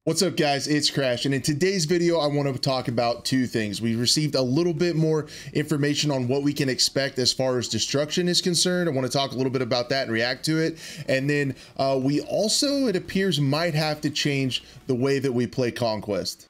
What's up, guys? It's Crash, and in today's video I want to talk about two things. We received a little bit more information on what we can expect as far as destruction is concerned. I want to talk a little bit about that and react to it, and then we also, it appears, might have to change the way that we play Conquest.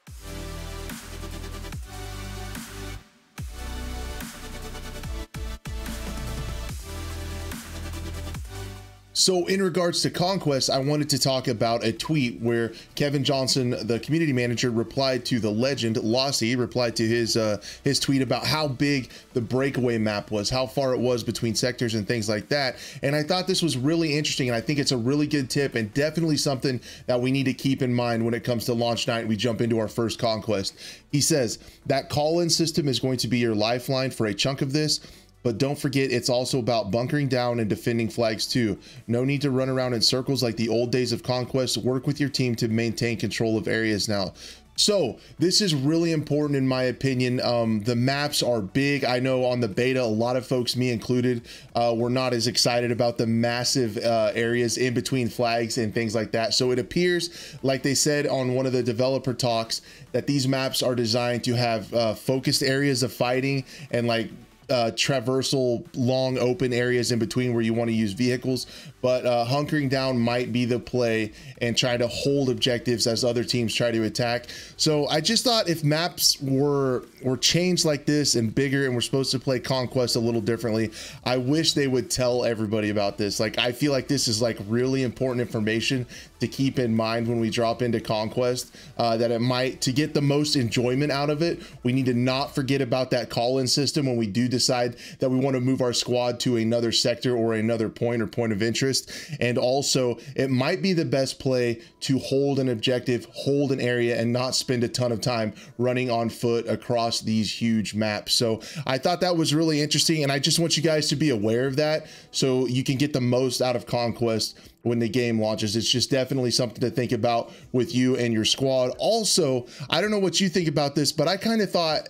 So in regards to Conquest, I wanted to talk about a tweet where Kevin Johnson, the community manager, replied to the legend Lossy, replied to his tweet about how big the breakaway map was, how far it was between sectors and things like that. And I thought this was really interesting, and I think it's a really good tip and definitely something that we need to keep in mind when it comes to launch night. We jump into our first Conquest. He says that call-in system is going to be your lifeline for a chunk of this. But don't forget, it's also about bunkering down and defending flags too. No need to run around in circles like the old days of Conquest. Work with your team to maintain control of areas now. So this is really important in my opinion. The maps are big. I know on the beta, a lot of folks, me included, were not as excited about the massive areas in between flags and things like that. So it appears, like they said on one of the developer talks, that these maps are designed to have focused areas of fighting and like traversal long open areas in between where you want to use vehicles, but hunkering down might be the play and try to hold objectives as other teams try to attack. So I just thought if maps were changed like this and bigger and we're supposed to play Conquest a little differently, I wish they would tell everybody about this. Like, I feel like this is like really important information to keep in mind when we drop into Conquest, that it might, to get the most enjoyment out of it, we need to not forget about that call-in system when we do decide that we want to move our squad to another sector or another point or point of interest. And also, it might be the best play to hold an objective, hold an area, and not spend a ton of time running on foot across these huge maps. So I thought that was really interesting, and I just want you guys to be aware of that so you can get the most out of Conquest when the game launches. It's just definitely something to think about with you and your squad. Also, I don't know what you think about this, but I kind of thought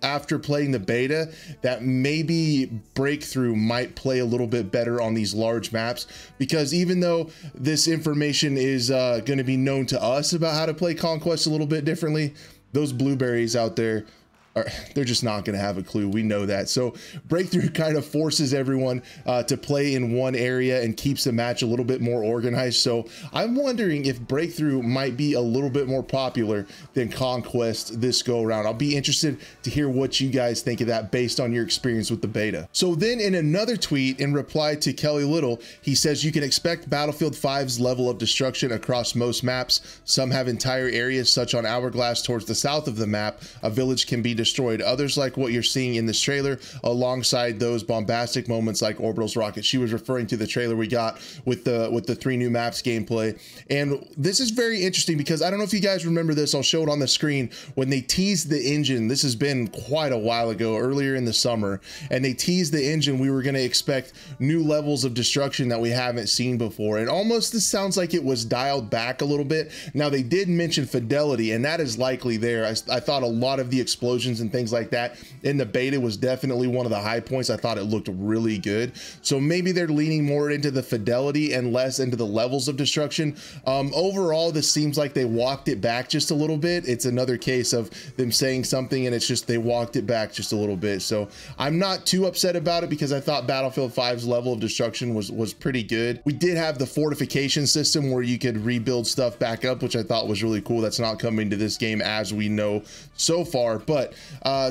after playing the beta that maybe Breakthrough might play a little bit better on these large maps, because even though this information is going to be known to us about how to play Conquest a little bit differently, those blueberries out there, they're just not going to have a clue. We know that. So Breakthrough kind of forces everyone to play in one area and keeps the match a little bit more organized. So I'm wondering if Breakthrough might be a little bit more popular than Conquest this go around. I'll be interested to hear what you guys think of that based on your experience with the beta. So then in another tweet in reply to Kelly Little, he says you can expect Battlefield 5's level of destruction across most maps. Some have entire areas, such on Hourglass towards the south of the map. A village can be destroyed. Others, like what you're seeing in this trailer, alongside those bombastic moments like Orbital's rocket. She was referring to the trailer we got with the 3 new maps gameplay. And this is very interesting because I don't know if you guys remember this. I'll show it on the screen. When they teased the engine, this has been quite a while ago, earlier in the summer, and they teased the engine, we were going to expect new levels of destruction that we haven't seen before. And almost this sounds like it was dialed back a little bit. Now, they did mention fidelity, and that is likely there. I thought a lot of the explosions and things like that in the beta was definitely one of the high points. I thought it looked really good. So maybe they're leaning more into the fidelity and less into the levels of destruction. Overall, this seems like they walked it back just a little bit. It's another case of them saying something and it's just they walked it back just a little bit. So I'm not too upset about it because I thought Battlefield 5's level of destruction was pretty good. We did have the fortification system where you could rebuild stuff back up, which I thought was really cool. That's not coming to this game as we know so far, but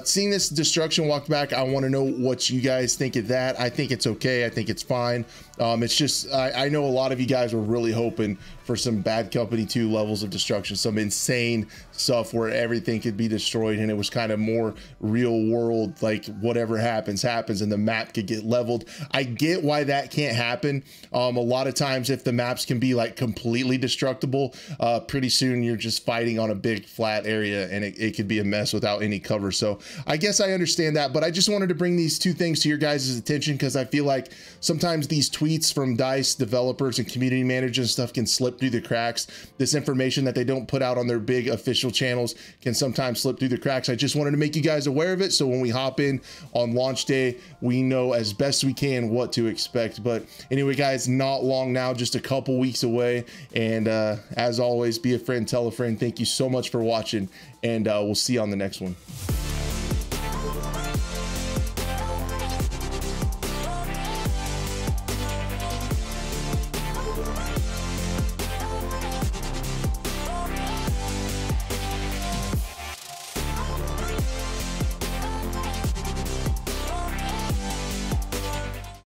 seeing this destruction walked back, I want to know what you guys think of that. I think it's okay. I think it's fine. It's just, I know a lot of you guys were really hoping for some Bad Company 2 levels of destruction, some insane stuff where everything could be destroyed and it was kind of more real world, like whatever happens and the map could get leveled. I get why that can't happen. A lot of times if the maps can be like completely destructible, pretty soon you're just fighting on a big flat area and it could be a mess without any cover cover. So I guess I understand that, but I just wanted to bring these two things to your guys' attention because I feel like sometimes these tweets from DICE developers and community managers and stuff can slip through the cracks. This information that they don't put out on their big official channels can sometimes slip through the cracks. I just wanted to make you guys aware of it, so when we hop in on launch day, we know as best we can what to expect. But anyway, guys, not long now, just a couple weeks away. And as always, be a friend, tell a friend. Thank you so much for watching, and we'll see you on the next one.